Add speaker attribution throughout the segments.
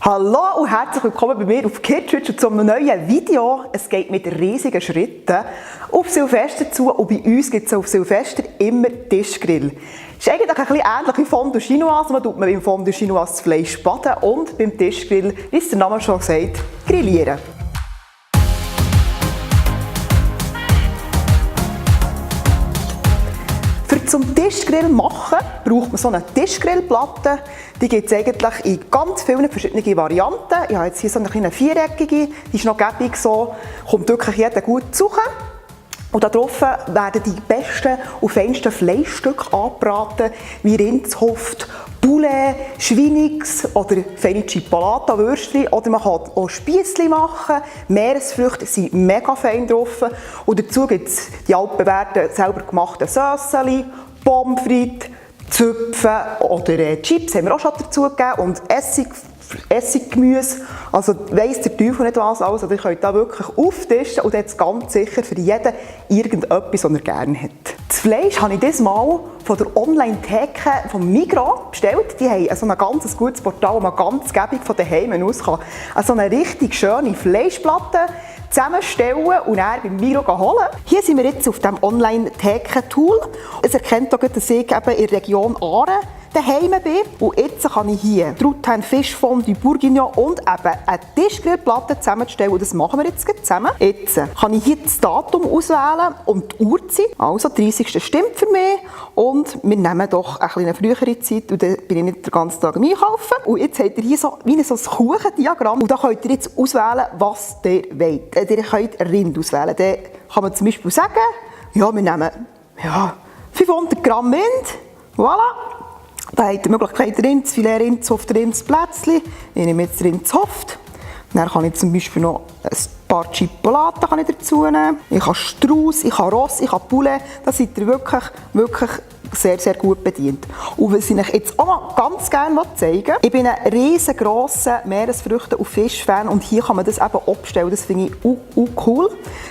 Speaker 1: Hallo und herzlich willkommen bei mir auf Kidswitch und zu einem neuen Video. Es geht mit riesigen Schritten auf Silvester zu und bei uns gibt es auf Silvester immer Tischgrill. Es ist eigentlich ein bisschen ähnlich wie Fondue Chinoise. Man tut beim Fondue Chinoise das Fleisch baden und beim Tischgrill, wie es der Name schon sagt, grillieren. Zum Tischgrill machen braucht man so eine Tischgrillplatte. Die gibt es eigentlich in ganz vielen verschiedenen Varianten. Ich habe jetzt hier so eine kleine viereckige, die ist noch gäbig so, kommt wirklich jeder gut zu suchen. Und darauf werden die besten und feinsten Fleischstücke angebraten, wie Rindshoft, Poulet, Schweinix oder feine Chipolata-Würstchen. Oder man kann auch Spiessli machen. Meeresfrüchte sind mega fein drauf. Und dazu gibt es die altbewährten, selber gemachten Sösseli, Pommes frites, Zöpfe oder Chips haben wir auch schon dazu gegeben. Und Essiggemüse. Also weiss der Teufel nicht was alles. Also ihr könnt da wirklich auftischen und jetzt ganz sicher für jeden irgendetwas, was er gerne hat. Das Fleisch habe ich dieses Mal von der Online-Theke vom Migros bestellt. Die haben so ein ganz gutes Portal, wo man ganz gäbig von daheim aus kann. Also eine richtig schöne Fleischplatte zusammenstellen und dann beim Migros holen. Hier sind wir jetzt auf dem Online-Theke-Tool. Es erkennt auch, dass ich eben in der Region Aare daheim bin. Und jetzt kann ich hier Truthahn, Fischfondue, Bourguignon und eben eine Tischgrillplatte zusammenstellen. Und das machen wir jetzt zusammen. Jetzt kann ich hier das Datum auswählen und die Uhrzeit. Also 30. stimmt für mich. Und wir nehmen doch eine frühere Zeit und dann bin ich nicht den ganzen Tag am Einkaufen. Und jetzt habt ihr hier so ein Kuchendiagramm. Und da könnt ihr jetzt auswählen, was ihr wollt. Ihr könnt Rind auswählen. Dann kann man zum Beispiel sagen, ja, wir nehmen 500 Gramm Rind. Voilà. Da habt ihr die Möglichkeit Rindsfilet, Rindshoft, Rindsplätzchen. Ich nehme jetzt Rindshoft. Dann kann ich zum Beispiel noch ein paar Chipolata dazu nehmen. Ich habe Strauss, ich habe Ross, ich habe Poulet. Da seid ihr wirklich sehr, sehr gut bedient. Und was ich euch jetzt auch mal ganz gerne zeigen will, ich bin ein riesengrosser Meeresfrüchte- und Fischfan und hier kann man das eben abstellen. Das finde ich auch cool.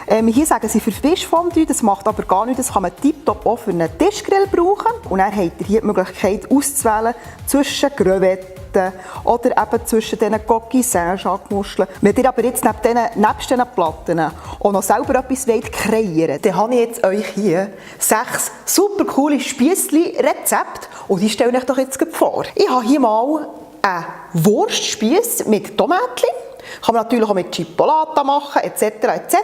Speaker 1: Hier sagen sie für Fischfondue, das macht aber gar nichts. Das kann man tiptop auch für einen Tischgrill brauchen. Und dann habt ihr hier die Möglichkeit auszuwählen zwischen Crevetten oder eben zwischen diesen Coquille Saint-Jacques-Muscheln. Wenn ihr aber jetzt nebst diesen Platten auch noch selber etwas kreieren wollt, dann habe ich jetzt euch hier 6 super coole Spiessli-Rezepte und die stelle ich euch doch jetzt vor. Ich habe hier mal einen Wurstspieß mit Tomatchen. Kann man natürlich auch mit Chipolata machen, etc. etc.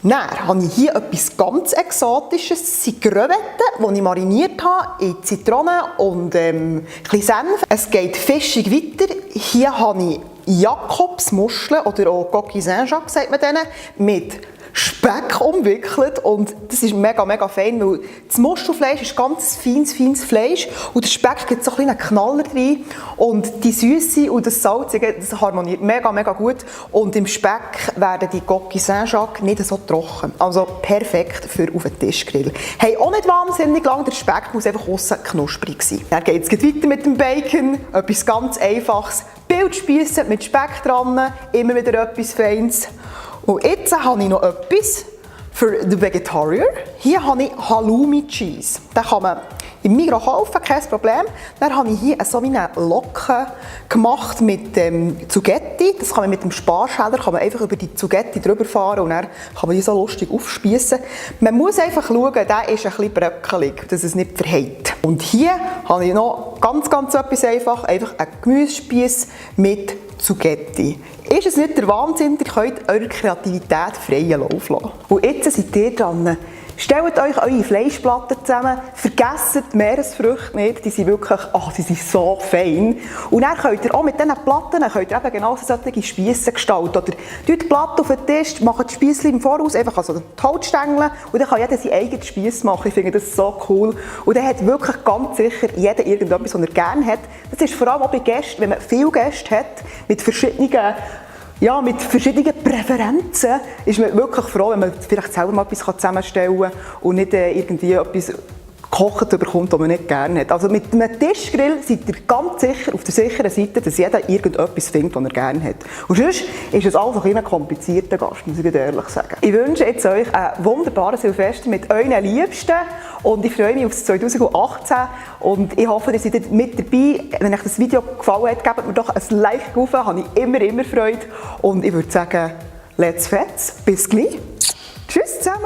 Speaker 1: Dann habe ich hier etwas ganz Exotisches. Das sind Crevetten, die ich mariniert habe in Zitrone und ein bisschen Senf. Es geht fischig weiter. Hier habe ich Jakobsmuscheln oder auch Coquille Saint-Jacques, sagt man denen, mit Speck umwickelt und das ist mega, mega fein, weil das Muschelfleisch ist ganz feines Fleisch und der Speck gibt so einen kleinen Knaller rein und die Süße und das Salzige, das harmoniert mega, mega gut und im Speck werden die Coquille Saint-Jacques nicht so trocken, also perfekt für auf den Tischgrill. Hey, auch nicht wahnsinnig lang, der Speck muss einfach aussen knusprig sein. Dann geht es weiter mit dem Bacon, etwas ganz Einfaches, Bildspieße mit Speck dran, immer wieder etwas Feines. Und jetzt habe ich noch etwas für den Vegetarier. Hier habe ich Halloumi Cheese. Den kann man im Migros kaufen, kein Problem. Dann habe ich hier so eine Locke gemacht mit Zugetti. Das kann man mit dem Sparschäler einfach über die Zugetti drüber fahren und dann kann man die so lustig aufspießen. Man muss einfach schauen, der ist ein bisschen bröckelig, dass es nicht verhält. Und hier habe ich noch ganz etwas einfach einen Gemüsespieß mit Zugetti. Ist es nicht der Wahnsinn, ihr könnt eure Kreativität freien Lauf lassen. Und jetzt seid ihr dran. Stellt euch eure Fleischplatten zusammen, vergesst die Meeresfrüchte nicht, die sind wirklich, die sind so fein. Und dann könnt ihr auch mit diesen Platten eben genau solche Spiesse gestalten. Oder die Platte auf den Tisch, macht die Spiessli im Voraus, einfach also die Holzstängel und dann kann jeder seinen eigenen Spieß machen. Ich finde das so cool. Und dann hat wirklich ganz sicher jeder irgendetwas, was er gerne hat. Das ist vor allem auch bei Gästen, wenn man viele Gäste hat, mit verschiedenen Präferenzen, ist man wirklich froh, wenn man vielleicht selber mal etwas zusammenstellen kann und nicht irgendwie etwas gekocht bekommt, das man nicht gerne hat. Also mit einem Tischgrill seid ihr ganz sicher auf der sicheren Seite, dass jeder irgendetwas findet, was er gerne hat. Und sonst ist es alles ein komplizierter Gast, muss ich ehrlich sagen. Ich wünsche jetzt euch einen wunderbaren Silvester mit euren Liebsten und ich freue mich auf 2018 und ich hoffe, ihr seid mit dabei. Wenn euch das Video gefallen hat, gebt mir doch ein Like drauf, habe ich immer Freude und ich würde sagen, let's fetz, bis gleich. Tschüss zusammen!